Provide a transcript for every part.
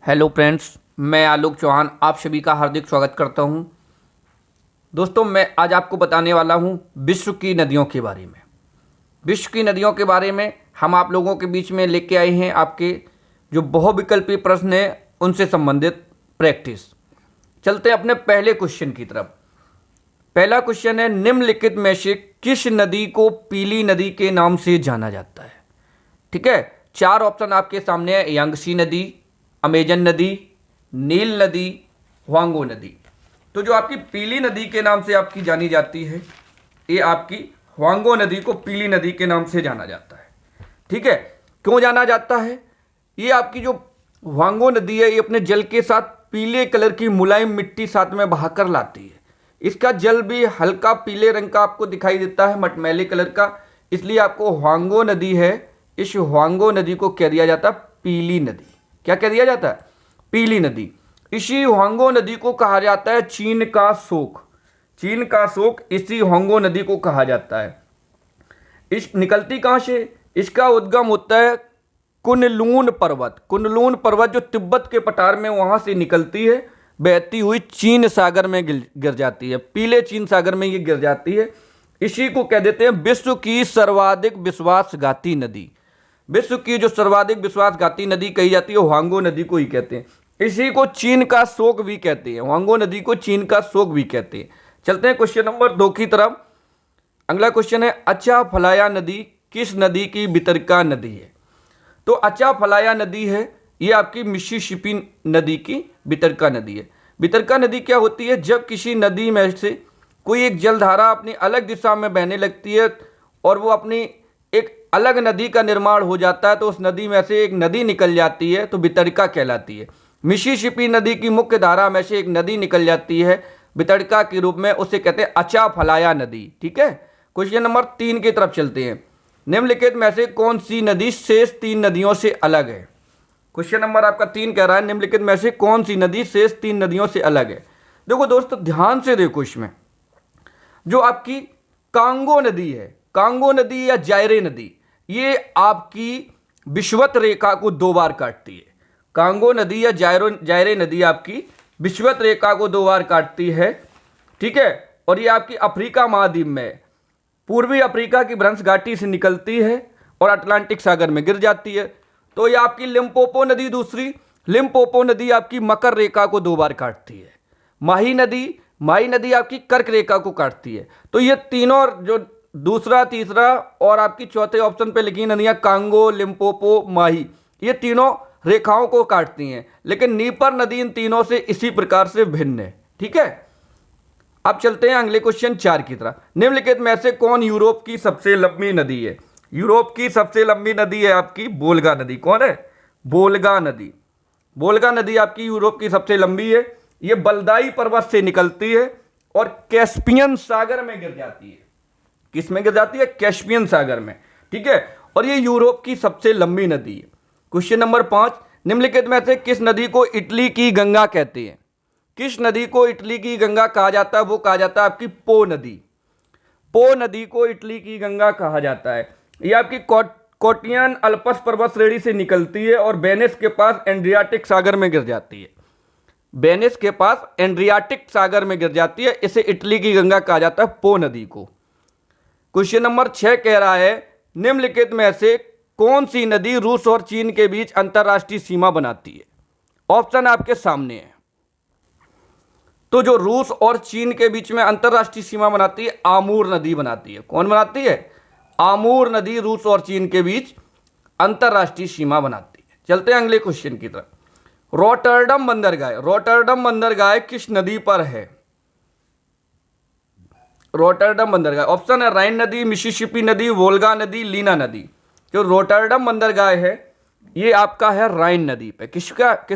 Hello friends, मैं आलोक चौहान आप सभी का हार्दिक स्वागत करता हूं। दोस्तों, मैं आज आपको बताने वाला हूं विश्व की नदियों के बारे में। विश्व की नदियों के बारे में हम आप लोगों के बीच में लेके आए हैं आपके जो बहुविकल्पीय प्रश्न हैं उनसे संबंधित प्रैक्टिस। चलते हैं अपने पहले क्वेश्चन की तरफ। पहला क्वेश्चन है, निम्नलिखित में से किस नदी को पीली नदी के नाम से जाना जाता है? ठीक है, चार ऑप्शन आपके सामने है। यांगसी नदी, अमेजन नदी, नील नदी, वांगो नदी। तो जो आपकी पीली नदी के नाम से आपकी जानी जाती है, ये आपकी वांगो नदी को पीली नदी के नाम से जाना जाता है। ठीक है, क्यों जाना जाता है? ये आपकी जो वांगो नदी है, ये अपने जल के साथ पीले कलर की मुलायम मिट्टी साथ में बहाकर लाती है। इसका जल भी हल्का पीले रंग का आपको दिखाई देता है, मटमैले कलर का। इसलिए आपको वांगो नदी है, इस वांगो नदी को कह दिया जाता है पीली नदी। क्या कह दिया जाता है? पीली नदी। इसी वांगो नदी को कहा जाता है चीन का शोक। चीन का शोक इसी वांगो नदी को कहा जाता है। इस निकलती कहाँ से? इसका उद्गम होता है कुनलून पर्वत। कुनलून पर्वत जो तिब्बत के पठार में वहां से निकलती है, बहती हुई चीन सागर में गिर जाती है। पीले चीन सागर में ये गिर जाती है। इसी को कह देते हैं विश्व की सर्वाधिक विश्वासघाती नदी। विश्व की जो सर्वाधिक विश्वासघाती नदी कही जाती है वांगो नदी को ही कहते हैं। इसी को चीन का शोक भी कहते हैं। वांगो नदी को चीन का शोक भी कहते हैं। चलते हैं क्वेश्चन नंबर 2 की तरफ। अगला क्वेश्चन है, अचाफलाया नदी किस नदी की वितरिका नदी है? तो अचाफलाया नदी है, ये आपकी मिसिसिपी नदी की वितरिका नदी है। वितरिका नदी क्या होती है? जब किसी नदी में से कोई एक जलधारा अपनी अलग दिशा में बहने लगती है और वो अपनी एक अलग नदी का निर्माण हो जाता है, तो उस नदी में से एक नदी निकल जाती है, तो वितरिका कहलाती है। मिसिसिपी नदी की मुख्य धारा में से एक नदी निकल जाती है वितरिका के रूप में, उसे कहते हैं अचाफलाया नदी। ठीक है, क्वेश्चन नंबर 3 की तरफ चलते हैं। निम्नलिखित में से कौन सी नदी शेष 3 नदियों से अलग है? क्वेश्चन नंबर आपका 3 कह रहा है, निम्नलिखित में से कौन सी नदी शेष 3 नदियों से अलग है? देखो दोस्तों, ध्यान से देखो, इसमें जो आपकी कांगो नदी है, कांगो नदी या जायरे नदी, ये आपकी विषुवत रेखा को 2 बार काटती है। कांगो नदी या जायरे नदी आपकी विषुवत रेखा को 2 बार काटती है। ठीक है, और ये आपकी अफ्रीका महाद्वीप में पूर्वी अफ्रीका की भ्रंश घाटी से निकलती है और अटलांटिक सागर में गिर जाती है। तो ये आपकी लिम्पोपो नदी, दूसरी लिम्पोपो नदी आपकी मकर रेखा को 2 बार काटती है। माही नदी आपकी कर्क रेखा को काटती है। तो ये तीनों, जो दूसरा, तीसरा और आपकी चौथे ऑप्शन पे लिखी नदियां, कांगो, लिम्पोपो, माही, ये तीनों रेखाओं को काटती हैं, लेकिन नीपर नदी इन तीनों से इसी प्रकार से भिन्न है। ठीक है, अब चलते हैं अगले क्वेश्चन 4 की तरफ। निम्नलिखित में से कौन यूरोप की सबसे लंबी नदी है? यूरोप की सबसे लंबी नदी है आपकी वोल्गा नदी। कौन है? वोल्गा नदी। वोल्गा नदी आपकी यूरोप की सबसे लंबी है। ये बलदाई पर्वत से निकलती है और कैस्पियन सागर में गिर जाती है। किस में गिर जाती है? कैस्पियन सागर में। ठीक है, और ये यूरोप की सबसे लंबी नदी है। क्वेश्चन नंबर 5, निम्नलिखित में से किस नदी को इटली की गंगा कहते हैं? किस नदी को इटली की गंगा कहा जाता है? वो कहा जाता है आपकी पो नदी। पो नदी को इटली की गंगा कहा जाता है। ये आपकी कोटियन अल्पस पर्वत श्रेणी से निकलती है और वेनिस के पास एड्रियाटिक सागर में गिर जाती है। वेनिस के पास एड्रियाटिक सागर में गिर जाती है। इसे इटली की गंगा कहा जाता है, पो नदी को। क्वेश्चन नंबर 6 कह रहा है, निम्नलिखित में से कौन सी नदी रूस और चीन के बीच अंतरराष्ट्रीय सीमा बनाती है? ऑप्शन आपके सामने है। तो जो रूस और चीन के बीच में अंतरराष्ट्रीय सीमा बनाती है, आमूर नदी बनाती है। कौन बनाती है? आमूर नदी रूस और चीन के बीच अंतरराष्ट्रीय सीमा बनाती है। चलते हैं अगले क्वेश्चन की तरफ। रोटरडम बंदरगाह, रोटरडम बंदरगाह किस नदी पर है? रोटरडम बंदरगाह, ऑप्शन है राइन नदी, मिसिसिपी नदी, वोल्गा नदी, लीना नदी। जो रोटरडम बंदरगाह है, ये आपका है राइन नदी पे। किस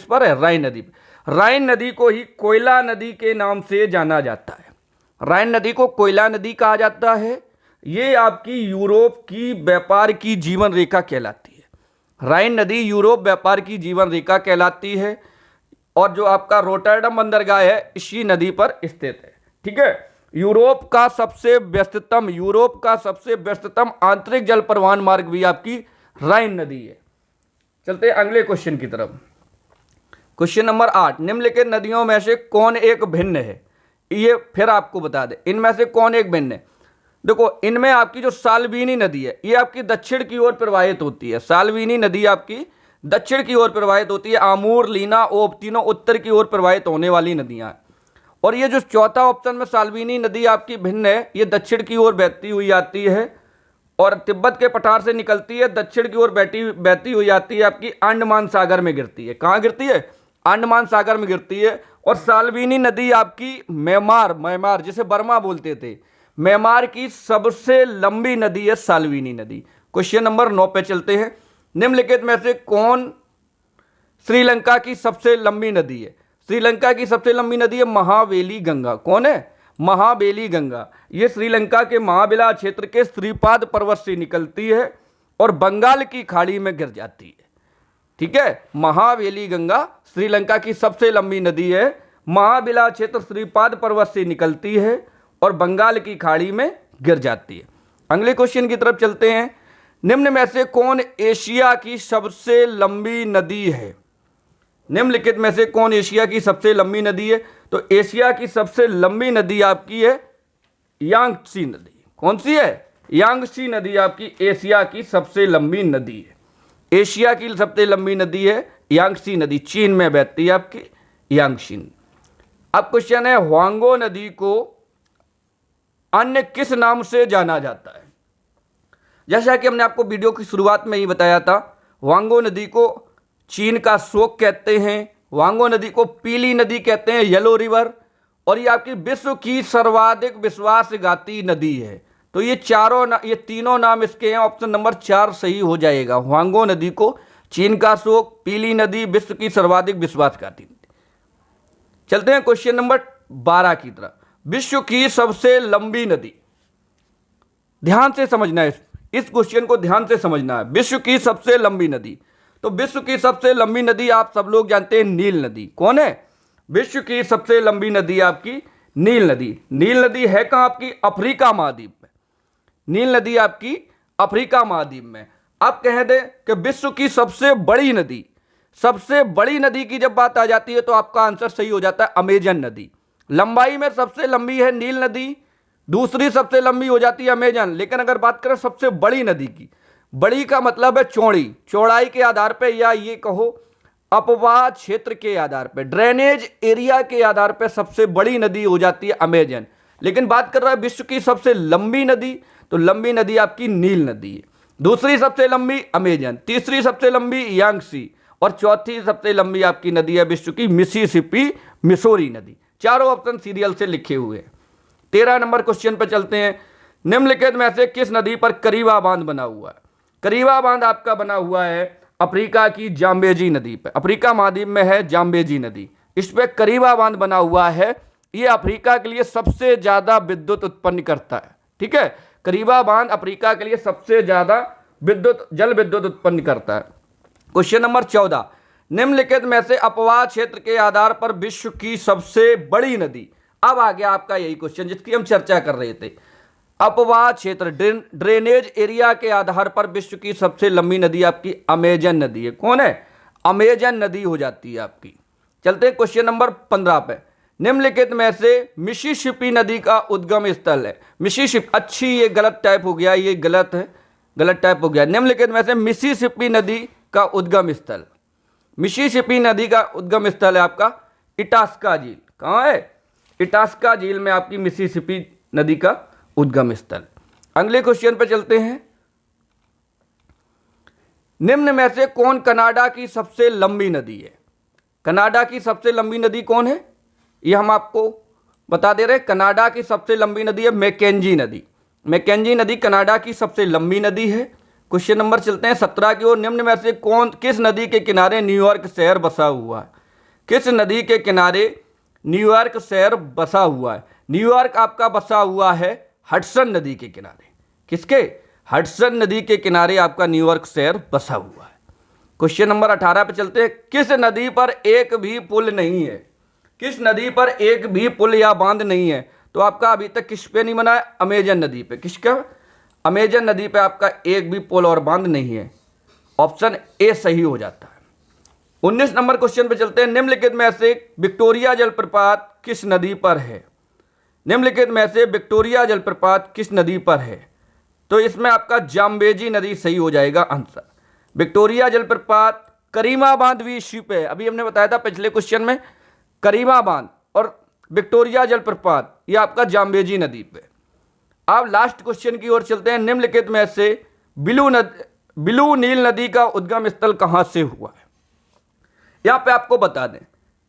पर है? राइन नदी पे। राइन नदी को ही कोयला नदी के नाम से जाना जाता है। राइन नदी को कोयला नदी कहा जाता है। ये आपकी यूरोप की व्यापार की जीवन रेखा कहलाती है। राइन नदी यूरोप व्यापार की जीवन रेखा कहलाती है और जो आपका रोटरडम बंदरगाह है, इसी नदी पर स्थित है। ठीक है, यूरोप का सबसे व्यस्ततम आंतरिक जल परिवहन मार्ग भी आपकी राइन नदी है। चलते हैं अगले क्वेश्चन की तरफ। क्वेश्चन नंबर 8, निम्नलिखित नदियों में से कौन एक भिन्न है? ये फिर आपको बता दे, इनमें से कौन एक भिन्न है। देखो, इनमें आपकी जो साल्वीनी नदी है ये आपकी दक्षिण की ओर प्रवाहित होती है। साल्वीनी नदी आपकी दक्षिण की ओर प्रवाहित होती है। आमूर, लीना, ओब तीनों उत्तर की ओर प्रवाहित होने वाली नदियां हैं। और ये जो चौथा ऑप्शन में साल्वीनी नदी आपकी भिन्न है, ये दक्षिण की ओर बहती हुई आती है और तिब्बत के पठार से निकलती है, दक्षिण की ओर बहती हुई आती है, आपकी अंडमान सागर में गिरती है। कहाँ गिरती है? अंडमान सागर में गिरती है। और साल्वीनी नदी आपकी म्यांमार जिसे बर्मा बोलते थे, म्यांमार की सबसे लंबी नदी है साल्वीनी नदी। क्वेश्चन नंबर 9 पे चलते हैं। निम्नलिखित में से कौन श्रीलंका की सबसे लंबी नदी है? श्रीलंका की सबसे लंबी नदी है महावेली गंगा। कौन है? महावेली गंगा। ये श्रीलंका के महाबिला क्षेत्र के श्रीपाद पर्वत से निकलती है और बंगाल की खाड़ी में गिर जाती है। ठीक है, महावेली गंगा श्रीलंका की सबसे लंबी नदी है। महाबिला क्षेत्र श्रीपाद पर्वत से निकलती है और बंगाल की खाड़ी में गिर जाती है। अगले क्वेश्चन की तरफ चलते हैं। निम्न में से कौन एशिया की सबसे लंबी नदी है? निम्नलिखित में से कौन एशिया की सबसे लंबी नदी है? तो एशिया की सबसे लंबी नदी आपकी है यांगत्से नदी। कौन सी है? यांगत्से नदी आपकी एशिया की सबसे लंबी नदी है। एशिया की सबसे लंबी नदी है यांगत्से नदी, चीन में बहती है आपकी यांगत्से। अब क्वेश्चन है, ह्वांगो नदी को अन्य किस नाम से जाना जाता है? जैसा कि हमने आपको वीडियो की शुरुआत में ही बताया था, ह्वांगो नदी को चीन का शोक कहते हैं, ह्वांगो नदी को पीली नदी कहते हैं, येलो रिवर, और ये आपकी विश्व की सर्वाधिक विश्वासघाती नदी है। तो ये तीनों नाम इसके हैं। ऑप्शन नंबर 4 सही हो जाएगा। ह्वांगो नदी को चीन का शोक, पीली नदी, विश्व की सर्वाधिक विश्वासघाती नदी। चलते हैं क्वेश्चन नंबर 12 की तरफ। विश्व की सबसे लंबी नदी, ध्यान से समझना है, इस क्वेश्चन को ध्यान से समझना है। विश्व की सबसे लंबी नदी, तो विश्व की सबसे लंबी नदी आप सब लोग जानते हैं नील नदी। कौन है? विश्व की सबसे लंबी नदी आपकी नील नदी। नील नदी है कहां? आपकी अफ्रीका महाद्वीप में। नील नदी आपकी अफ्रीका महाद्वीप में। अब कह दें कि विश्व की सबसे बड़ी नदी, सबसे बड़ी नदी की जब बात आ जाती है तो आपका आंसर सही हो जाता है अमेजन नदी। लंबाई में सबसे लंबी है नील नदी, दूसरी सबसे लंबी हो जाती है अमेजन। लेकिन अगर बात करें सबसे बड़ी नदी की, बड़ी का मतलब है चौड़ी, चौड़ाई के आधार पर, या ये कहो अपवाह क्षेत्र के आधार पर, ड्रेनेज एरिया के आधार पर सबसे बड़ी नदी हो जाती है अमेजन। लेकिन बात कर रहा है विश्व की सबसे लंबी नदी, तो लंबी नदी आपकी नील नदी है। दूसरी सबसे लंबी अमेजन, तीसरी सबसे लंबी यांगत्से, और चौथी सबसे लंबी आपकी नदी है विश्व की मिसिसिपी मिसौरी नदी। चारों ऑप्शन सीरियल से लिखे हुए हैं। 13 नंबर क्वेश्चन पर चलते हैं। निम्नलिखित में से किस नदी पर करीबा बांध बना हुआ है? करीबा बांध आपका बना हुआ है अफ्रीका की जाम्बेजी नदी पर। अफ्रीका महाद्वीप में है जाम्बेजी नदी, इस पर करीबा बांध बना हुआ है। ये अफ्रीका के लिए सबसे ज्यादा विद्युत उत्पन्न करता है। ठीक है, करीबा बांध अफ्रीका के लिए सबसे ज्यादा जल विद्युत उत्पन्न करता है। क्वेश्चन नंबर 14, निम्नलिखित में से अपवाह क्षेत्र के आधार पर विश्व की सबसे बड़ी नदी। अब आ गया आपका यही क्वेश्चन जिसकी हम चर्चा कर रहे थे। अपवाह क्षेत्र, ड्रेनेज एरिया के आधार पर विश्व की सबसे लंबी नदी आपकी अमेजन नदी है। कौन है? अमेजन नदी हो जाती है आपकी। चलते हैं क्वेश्चन नंबर 15 पे। निम्नलिखित में से मिसिसिपी नदी का उद्गम स्थल है। मिसिसिपी, अच्छी, ये गलत टाइप हो गया, ये गलत है, गलत टाइप हो गया। निम्नलिखित में से मिसिसिपी नदी का उद्गम स्थल, मिसिसिपी नदी का उद्गम स्थल है आपका इटास्का झील। कहाँ है? इटास्का झील में आपकी मिसिसिपी नदी का उद्गम स्थल। अगले क्वेश्चन पे चलते हैं। निम्न में से कौन कनाडा की सबसे लंबी नदी है? कनाडा की सबसे लंबी नदी कौन है? ये हम आपको बता दे रहे हैं। कनाडा की सबसे लंबी नदी है मैकेंजी नदी। मैकेंजी नदी कनाडा की सबसे लंबी नदी है। क्वेश्चन नंबर चलते हैं 17 की ओर। निम्न में से किस नदी के किनारे न्यूयॉर्क शहर बसा हुआ है? किस नदी के किनारे न्यूयॉर्क शहर बसा हुआ है? न्यूयॉर्क आपका बसा हुआ है हडसन नदी के किनारे। किसके? हडसन नदी के किनारे आपका न्यूयॉर्क शहर बसा हुआ है। क्वेश्चन नंबर 18 पे चलते हैं। किस नदी पर एक भी पुल नहीं है? किस नदी पर एक भी पुल या बांध नहीं है? तो आपका अभी तक किस पे नहीं बना है? अमेजन नदी पे। किसका? अमेजन नदी पे आपका एक भी पुल और बांध नहीं है। ऑप्शन ए सही हो जाता है। 19 नंबर क्वेश्चन पे चलते हैं। निम्नलिखित में से विक्टोरिया जलप्रपात किस नदी पर है? निम्नलिखित में से विक्टोरिया जलप्रपात किस नदी पर है? तो इसमें आपका जाम्बेजी नदी सही हो जाएगा आंसर। विक्टोरिया जलप्रपात करीमा बांध भी इसी पे है। अभी हमने बताया था पिछले क्वेश्चन में, करीमा बांध और विक्टोरिया जलप्रपात ये आपका जाम्बेजी नदी पे। अब लास्ट क्वेश्चन की ओर चलते हैं। निम्नलिखित में से बिलू नील नदी का उद्गम स्थल कहां से हुआ है? यहां पे आपको बता दें,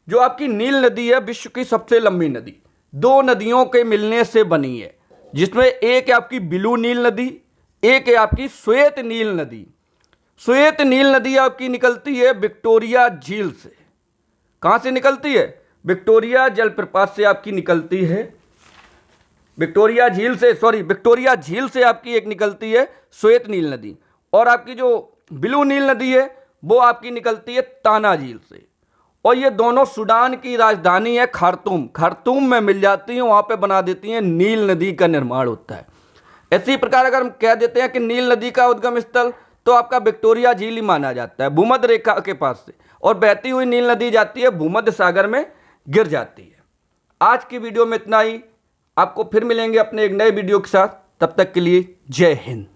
जो आपकी नील नदी है विश्व की सबसे लंबी नदी, दो नदियों के मिलने से बनी है, जिसमें एक है आपकी बिलू नील नदी, एक है आपकी श्वेत नील नदी। श्वेत नील नदी आपकी निकलती है विक्टोरिया झील से। कहां से निकलती है? विक्टोरिया जलप्रपात से आपकी निकलती है, विक्टोरिया झील से आपकी एक निकलती है श्वेत नील नदी, और आपकी जो बिलू नील नदी है वो आपकी निकलती है ताना झील से। और ये दोनों सूडान की राजधानी है खार्तूम में मिल जाती हैं, वहां पे बना देती हैं, नील नदी का निर्माण होता है। इसी प्रकार अगर हम कह देते हैं कि नील नदी का उद्गम स्थल, तो आपका विक्टोरिया झील ही माना जाता है भूमध्य रेखा के पास से, और बहती हुई नील नदी जाती है भूमध्य सागर में गिर जाती है। आज की वीडियो में इतना ही। आपको फिर मिलेंगे अपने एक नए वीडियो के साथ, तब तक के लिए जय हिंद।